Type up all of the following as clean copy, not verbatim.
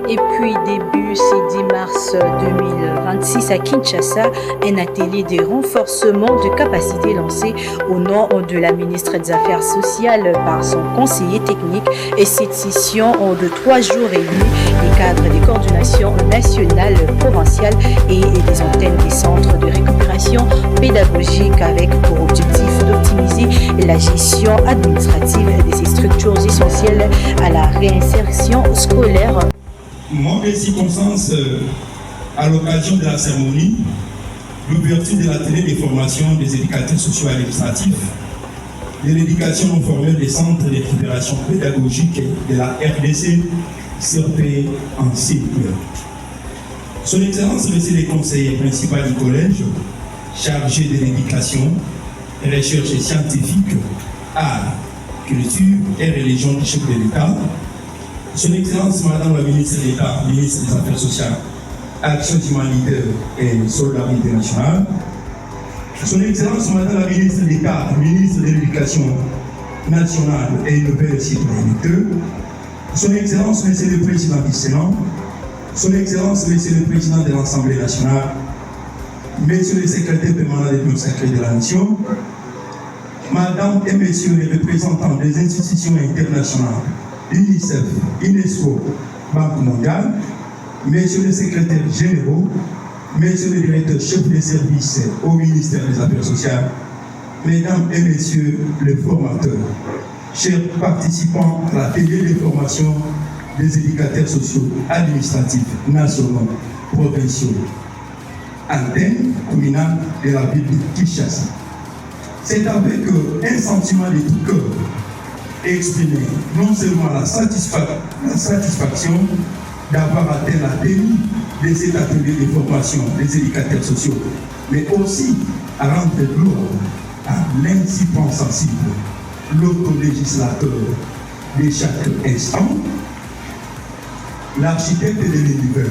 Et puis, début ce 10 mars 2026 à Kinshasa, un atelier de renforcement de capacité lancé au nom de la ministre des Affaires sociales par son conseiller technique. Et cette session de 3 jours réunit les cadres des coordinations nationales, provinciales et des antennes des centres de récupération pédagogique avec pour objectif d'optimiser la gestion administrative de ces structures essentielles à la réinsertion scolaire. Manque de circonstances à l'occasion de la cérémonie, l'ouverture de l'atelier de formation des éducateurs sociaux administratifs, de l'éducation non formelle des centres de récupération pédagogique de la RDC, CRP en cycle. Son Excellence, Monsieur le conseiller principal du collège, chargé de l'éducation, recherche scientifique, art, culture et religion du chef de l'État, Son Excellence, Madame la ministre d'État, ministre des Affaires sociales, Action humanitaire et solidarité nationale, Son Excellence, Madame la ministre d'État, ministre de l'Éducation nationale et nouvelle citoyenneté, Son Excellence, Monsieur le Président du Sénat, Son Excellence, Monsieur le Président de l'Assemblée nationale, Messieurs les secrétaires permanents des bureaux sacrés de la nation, Madame et Messieurs les représentants des institutions internationales, UNICEF, UNESCO, Banque mondiale, Messieurs les secrétaires généraux, Messieurs les directeurs chefs des services au ministère des Affaires sociales, Mesdames et Messieurs les formateurs, chers participants à l'atelier de formation des éducateurs sociaux administratifs nationaux, provinciaux, antenne communale de la ville de Kinshasa. C'est avec un sentiment de tout cœur exprimé non seulement la satisfaction d'avoir atteint la tenue de cet atelier de formation des éducateurs sociaux, mais aussi à rendre gloire à l'insensible, l'autolégislateur de chaque instant, l'architecte de l'univers.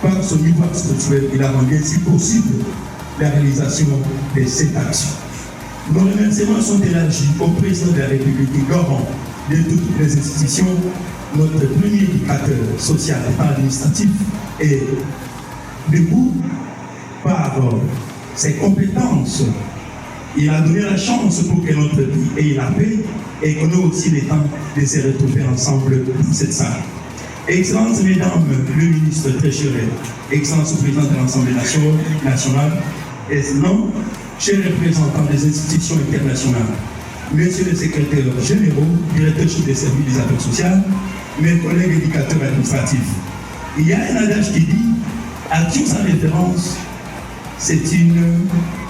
Par son niveau spirituel, il a rendu ainsi possible la réalisation de cette action. Nos remerciements sont élargis au président de la République, garant de toutes les institutions, notre premier éducateur social et administratif, et debout par ses compétences. Il a donné la chance pour que notre vie ait la paix et qu'on ait aussi le temps de se retrouver ensemble dans cette salle. Excellences, Mesdames, le ministre très cher, Excellences, Président de l'Assemblée nationale, et sinon, chers représentants des institutions internationales, Messieurs les secrétaires généraux, directeurs chefs des services des affaires sociales, mes collègues éducateurs administratifs. Il y a un adage qui dit action sans référence, c'est une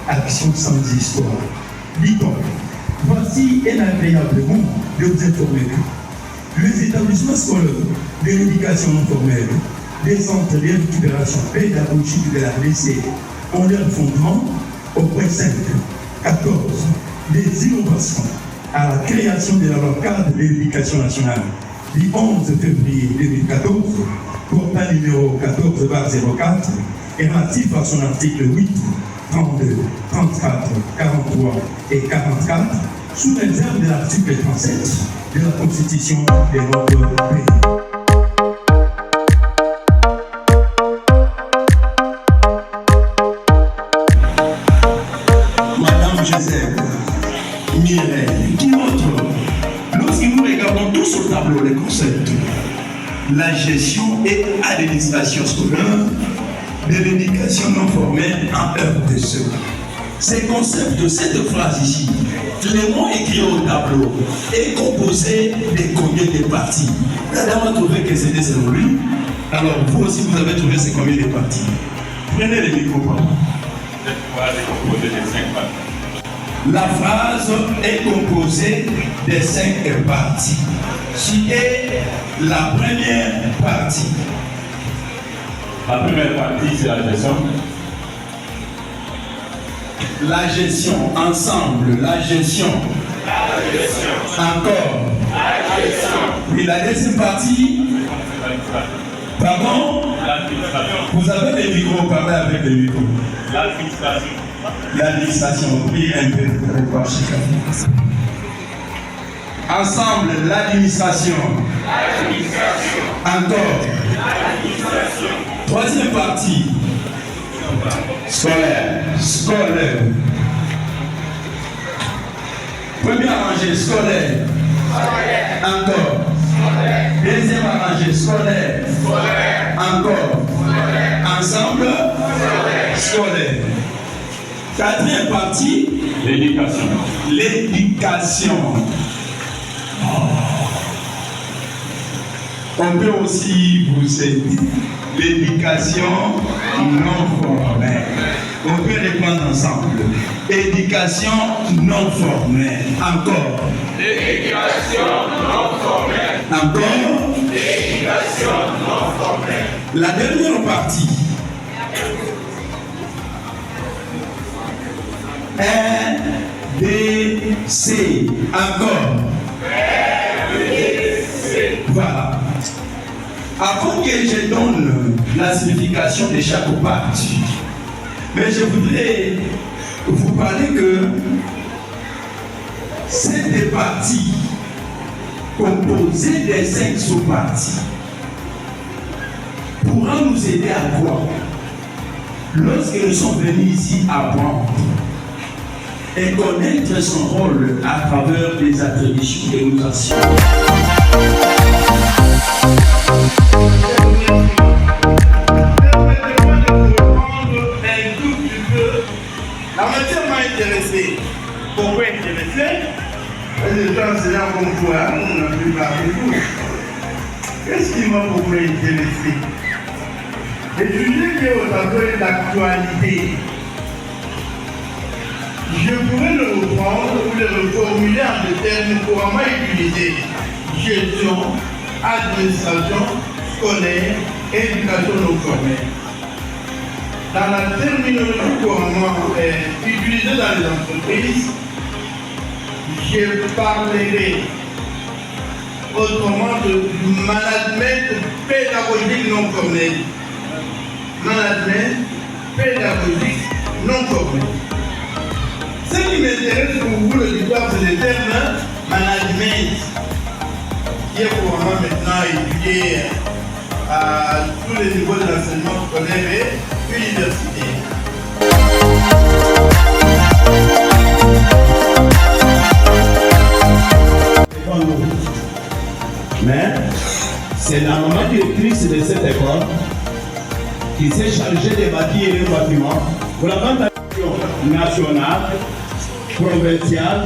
action sans histoire. Dit-on, voici un agréable moment de vous informer que les établissements scolaires de l'éducation non formelle, des centres de récupération pédagogique de la RDC ont leur fondement au point 5, 14, des innovations à la création de la loi cadre de l'éducation nationale du 11 février 2014, portant numéro 14/04 et relatif à son article 8, 32, 34, 43 et 44, sous réserve de l'article 37 de la Constitution de notre pays. Mireille, qui montre, lorsque nous regardons tout sur le tableau, les concepts, la gestion et administration scolaire de l'éducation non formelle en RDC. Ces concepts de cette phrase ici, les mots écrits au tableau, est composé de combien de parties? La dame a trouvé que c'était selon lui. Alors vous aussi, vous avez trouvé c'est combien de parties? Prenez les micros. Cette phrase est composée de 5 parties. La phrase est composée de 5 parties. Qui est la première partie? La première partie, c'est la gestion. La gestion, ensemble, la gestion. La gestion. Encore. La gestion. Et la deuxième partie? Pardon? L'administration. Vous avez des micros, parlez avec les micros. L'administration. L'administration, oui, un peu. Ensemble, l'administration. L'administration. Encore. partie. Scolaire. Scolaire. Premier arrangé, scolaire. Encore. Deuxième arrangé, scolaire. Encore. Ensemble, scolaire. Quatrième partie, L'éducation. l'éducation. On peut aussi vous aider. L'éducation non formelle. On peut les prendre ensemble. Éducation non formelle. Encore. L'éducation non formelle. Encore. L'éducation non formelle. La dernière partie. R, D, C. Encore. Voilà. Avant que je donne la signification de chaque partie, mais je voudrais vous parler que cette partie composée des 5 sous-parties pourra nous aider à quoi? Lorsque nous sommes venus ici apprendre et connaître son rôle à travers les attributions que nous assurons. Permettez-moi de vous reprendre un tout petit peu. La matière m'a intéressé. Pourquoi intéressé? Parce que j'étais enseignant comme toi, on a pu parler de vous. Qu'est-ce qui m'a beaucoup intéressé? Étudier qui est au tableau de l'actualité. Je pourrais le reprendre ou le reformuler en des termes couramment utilisés. Gestion, administration, scolaire, éducation non formelle. Dans la terminologie couramment utilisée dans les entreprises, je parlerai autrement de management pédagogique non formel. Management pédagogique non formel. Ce qui m'intéresse pour vous, l'auditoire, c'est le terme management, qui est couramment maintenant étudié à tous les niveaux de l'enseignement scolaire et universitaire. Mais c'est la maman directrice de cette école qui s'est chargée de bâtir les bâtiments pour la plantation nationale, provinciale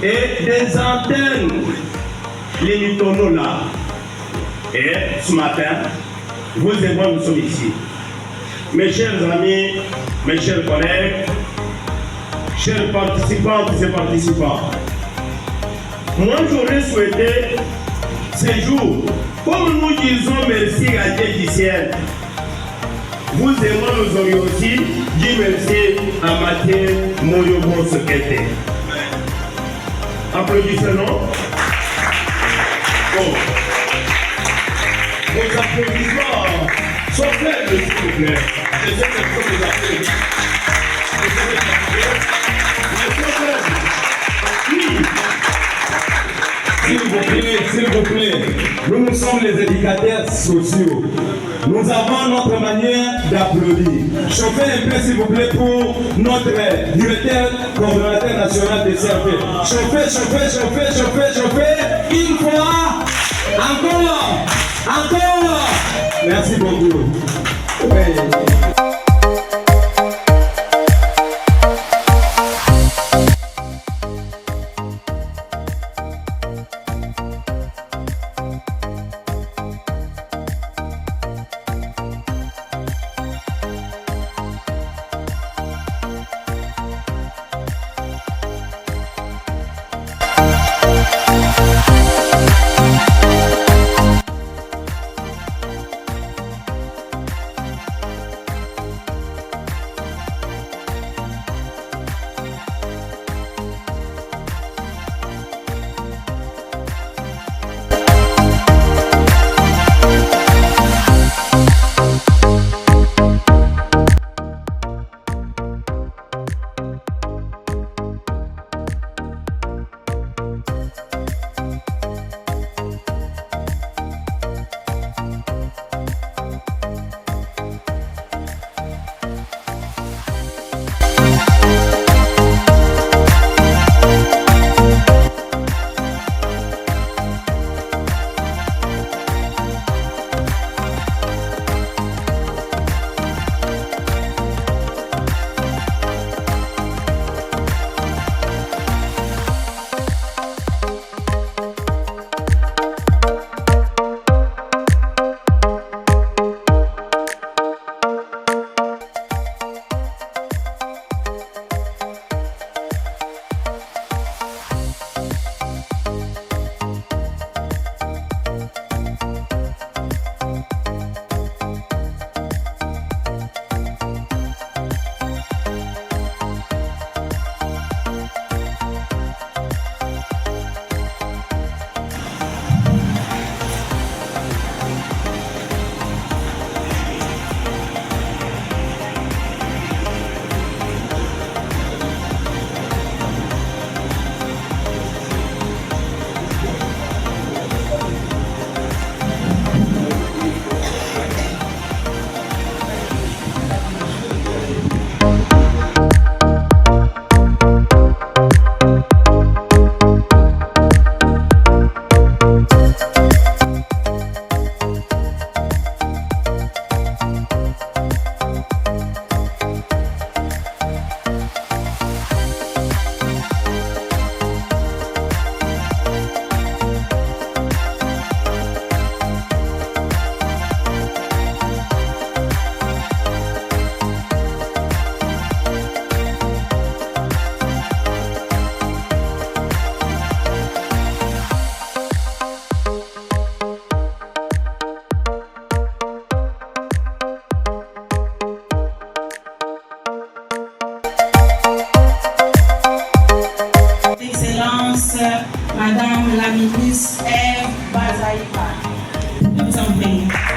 et des antennes limitono là. Et ce matin, vous et moi, nous sommes ici. Mes chers amis, mes chers collègues, chers participantes et participants, moi j'aurais souhaité ces jours, comme nous disons merci à Dieu du ciel, vous et moi nous aurions aussi dit merci à Mathieu Moyobo Sekete. Applaudissons. Bon. Vos applaudissements sont faibles, s'il vous plaît. Je sais que vous applaudissez. S'il vous plaît, nous sommes les éducateurs sociaux. Nous avons notre manière d'applaudir. Chauffez un peu, s'il vous plaît, pour notre directeur coordonnateur national des services. Chauffez. Une fois. Encore. Merci beaucoup. Oui. Je vous en prie.